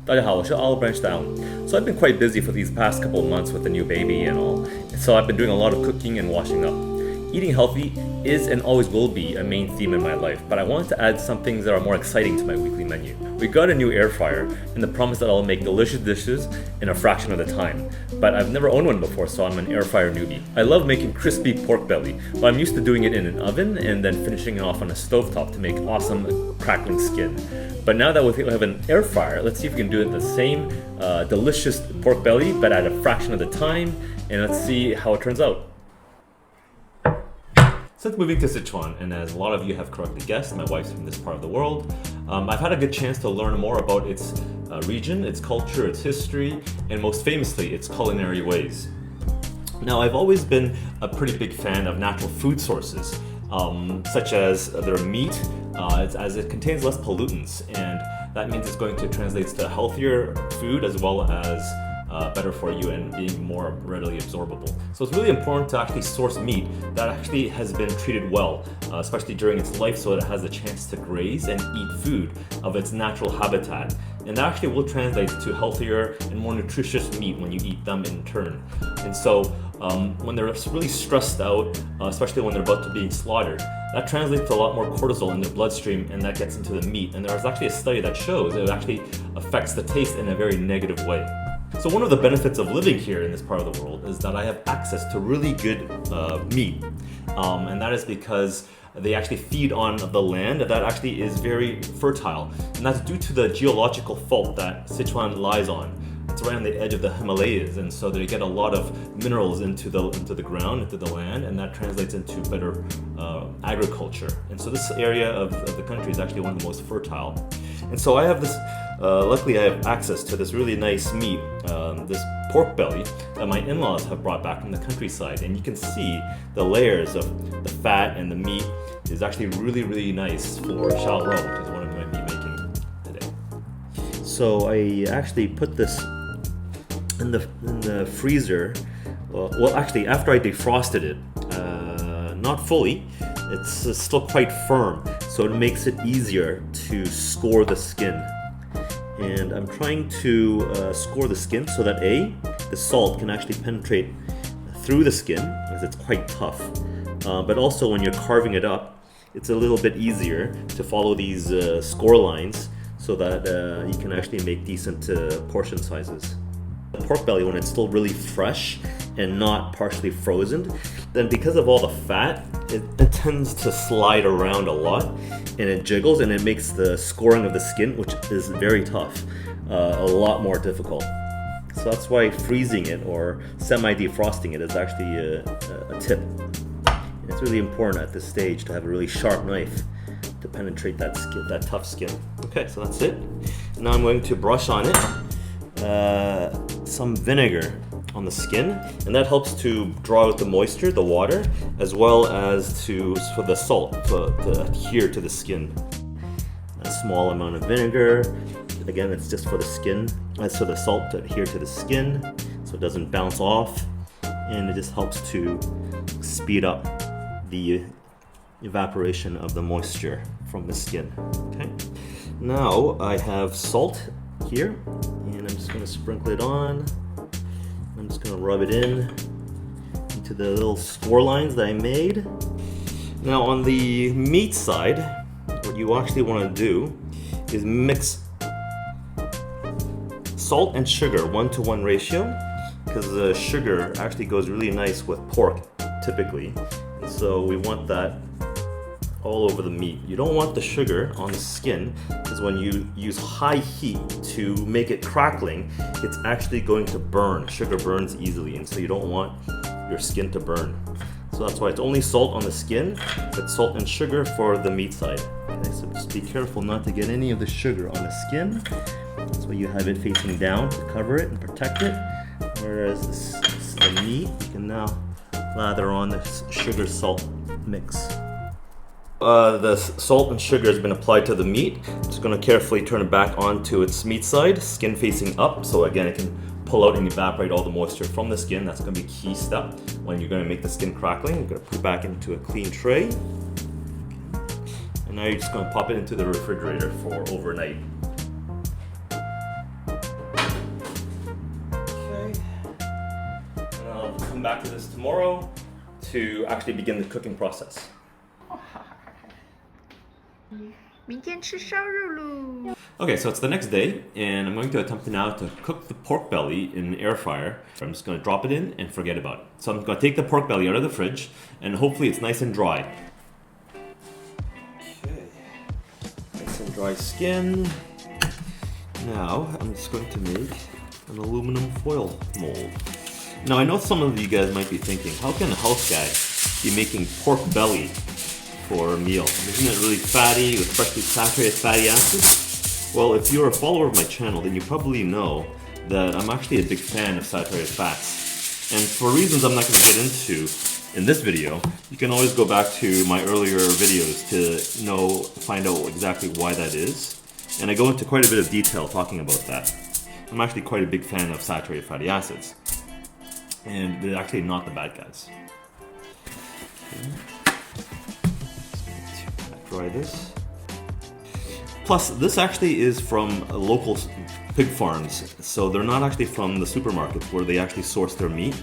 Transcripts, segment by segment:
大家好，我是 Olive Branch Down. So I've been quite busy for these past couple of months with the new baby and all. So I've been doing a lot of cooking and washing up. Eating healthy is and always will be a main theme in my life, but I wanted to add some things that are more exciting to my weekly menu. We got a new air fryer and the promise that I'll make delicious dishes in a fraction of the time. But I've never owned one before, so I'm an air fryer newbie. I love making crispy pork belly, but I'm used to doing it in an oven and then finishing it off on a stovetop to make awesome crackling skin. But now that we have an air fryer, let's see if we can do it the same delicious pork belly, but at a fraction of the time, and let's see how it turns out. Since moving to Sichuan, and as a lot of you have correctly guessed, my wife's from this part of the world, I've had a good chance to learn more about its region, its culture, its history, and most famously, its culinary ways. Now, I've always been a pretty big fan of natural food sources, such as their meat, as it contains less pollutants, and that means it's going to translate to healthier food as well as better for you and being more readily absorbable. So it's really important to actually source meat that actually has been treated well, especially during its life, so it has a chance to graze and eat food of its natural habitat. And that actually will translate to healthier and more nutritious meat when you eat them in turn. And so when they're really stressed out, especially when they're about to be slaughtered, that translates to a lot more cortisol in their bloodstream, and that gets into the meat. And there's actually a study that shows it actually affects the taste in a very negative way. So one of the benefits of living here in this part of the world is that I have access to really good meat. And that is because they actually feed on the land that actually is very fertile. And that's due to the geological fault that Sichuan lies on. It's right on the edge of the Himalayas, and so they get a lot of minerals into the ground, into the land, and that translates into better agriculture. And so this area of the country is actually one of the most fertile. And so I have this, luckily I have access to this really nice meat, this pork belly that my in-laws have brought back from the countryside. And you can see the layers of the fat and the meat is actually really, really nice for xiao rou, which is what I'm going to be making today. So I actually put this in the freezer. Well, actually, after I defrosted it, not fully, it's still quite firm, so it makes it easier to score the skin. And I'm trying to score the skin so that the salt can actually penetrate through the skin, as it's quite tough. But also when you're carving it up, it's a little bit easier to follow these score lines so that you can actually make decent portion sizes. The pork belly, when it's still really fresh and not partially frozen, then because of all the fat, it tends to slide around a lot, and it jiggles, and it makes the scoring of the skin, which is very tough, a lot more difficult. So that's why freezing it or semi-defrosting it is actually a tip. And it's really important at this stage to have a really sharp knife to penetrate that skin, that tough skin. Okay, so that's it. Now I'm going to brush on it some vinegar on the skin, and that helps to draw out the moisture, the water, as well as for the salt to adhere to the skin. A small amount of vinegar, again, it's just for the skin, so the salt to adhere to the skin so it doesn't bounce off, and it just helps to speed up the evaporation of the moisture from the skin. Okay. Now I have salt here, and I'm just going to sprinkle it on. I'm just going to rub it into the little score lines that I made. Now on the meat side, what you actually want to do is mix salt and sugar 1-to-1 ratio, because the sugar actually goes really nice with pork typically, and so we want that all over the meat. You don't want the sugar on the skin, because when you use high heat to make it crackling, it's actually going to burn. Sugar burns easily, and so you don't want your skin to burn. So that's why it's only salt on the skin, but salt and sugar for the meat side. Okay, so just be careful not to get any of the sugar on the skin. That's why you have it facing down to cover it and protect it. Whereas the meat, you can now lather on the sugar salt mix. The salt and sugar has been applied to the meat. Just going to carefully turn it back onto its meat side, skin facing up, so again it can pull out and evaporate all the moisture from the skin. That's going to be a key step when you're going to make the skin crackling. You're going to put it back into a clean tray. And now you're just going to pop it into the refrigerator for overnight. come back to this tomorrow to actually begin the cooking process. 明天吃烧肉喽。 Okay, so it's the next day, and I'm going to attempt now to cook the pork belly in an air fryer. I'm just going to drop it in and forget about it. So I'm going to take the pork belly out of the fridge, and hopefully it's nice and dry. Okay, nice and dry skin. Now I'm just going to make an aluminum foil mold. Now I know some of you guys might be thinking, how can a health guy be making pork belly for a meal? Isn't it really fatty with freshly saturated fatty acids? Well, if you're a follower of my channel, then you probably know that I'm actually a big fan of saturated fats. And for reasons I'm not going to get into in this video, you can always go back to my earlier videos to find out exactly why that is. And I go into quite a bit of detail talking about that. I'm actually quite a big fan of saturated fatty acids. And they're actually not the bad guys. Okay. Dry this. Plus, this actually is from local pig farms, so they're not actually from the supermarkets where they actually source their meat.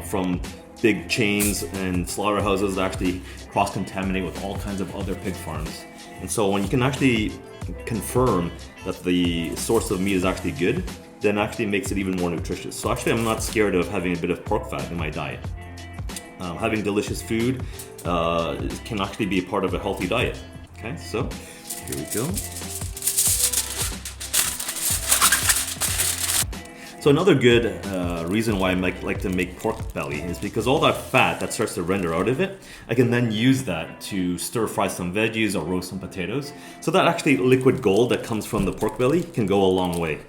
From big chains and slaughterhouses that actually cross-contaminate with all kinds of other pig farms. And so when you can actually confirm that the source of meat is actually good, then actually makes it even more nutritious. So actually I'm not scared of having a bit of pork fat in my diet. Having delicious food can actually be a part of a healthy diet. Okay, so here we go. So another good reason why I like to make pork belly is because all that fat that starts to render out of it, I can then use that to stir fry some veggies or roast some potatoes. So that actually liquid gold that comes from the pork belly can go a long way.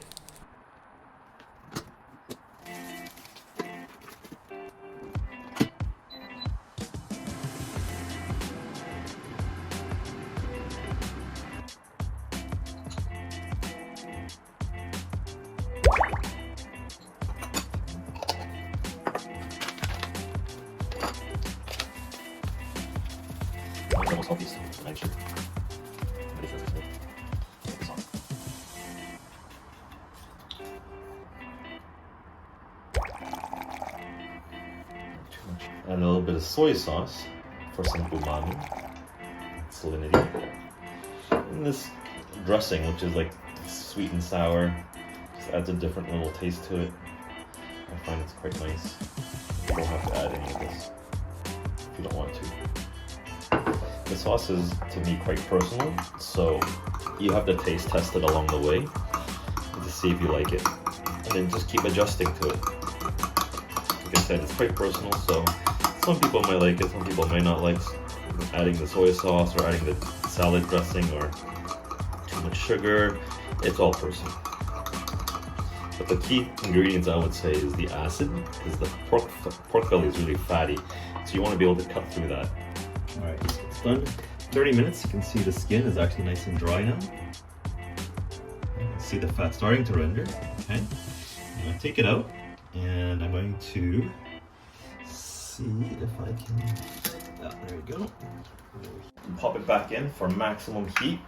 Add a little bit of soy sauce for some umami, salinity. And this dressing, which is like sweet and sour, just adds a different little taste to it. I find it's quite nice. You don't have to add any of this if you don't want to. The sauce is, to me, quite personal, so you have to taste test it along the way to see if you like it. And then just keep adjusting to it. Like I said, it's quite personal, so some people might like it, some people might not like adding the soy sauce or adding the salad dressing or too much sugar. It's all personal. But the key ingredients, I would say, is the acid, because the pork belly is really fatty, so you want to be able to cut through that. Alright, it's done 30 minutes. You can see the skin is actually nice and dry now. You can see the fat starting to render. Okay, I'm going to take it out and I'm going to see if I can, there we go. Pop it back in for maximum heat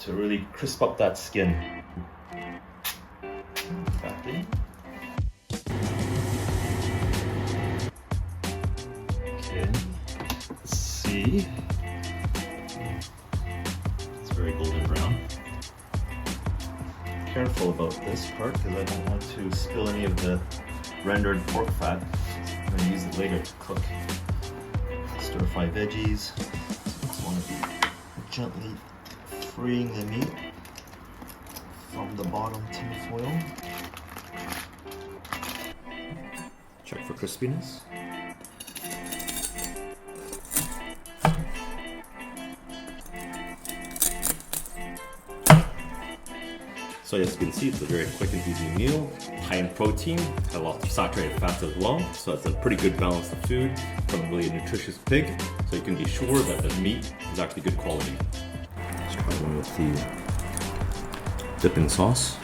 to really crisp up that skin. Back in. Okay, let's see. It's very golden brown. Careful about this part because I don't want to spill any of the rendered pork fat. I'm going to use it later to cook. Stir fry veggies. So I just want to be gently freeing the meat from the bottom tin foil. Check for crispiness. So as you can see, it's a very quick and easy meal, high in protein, has lots of saturated fats as well, so it's a pretty good balance of food from really a nutritious pig, so you can be sure that the meat is actually good quality. Let's try one with the dipping sauce.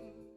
Sichuan.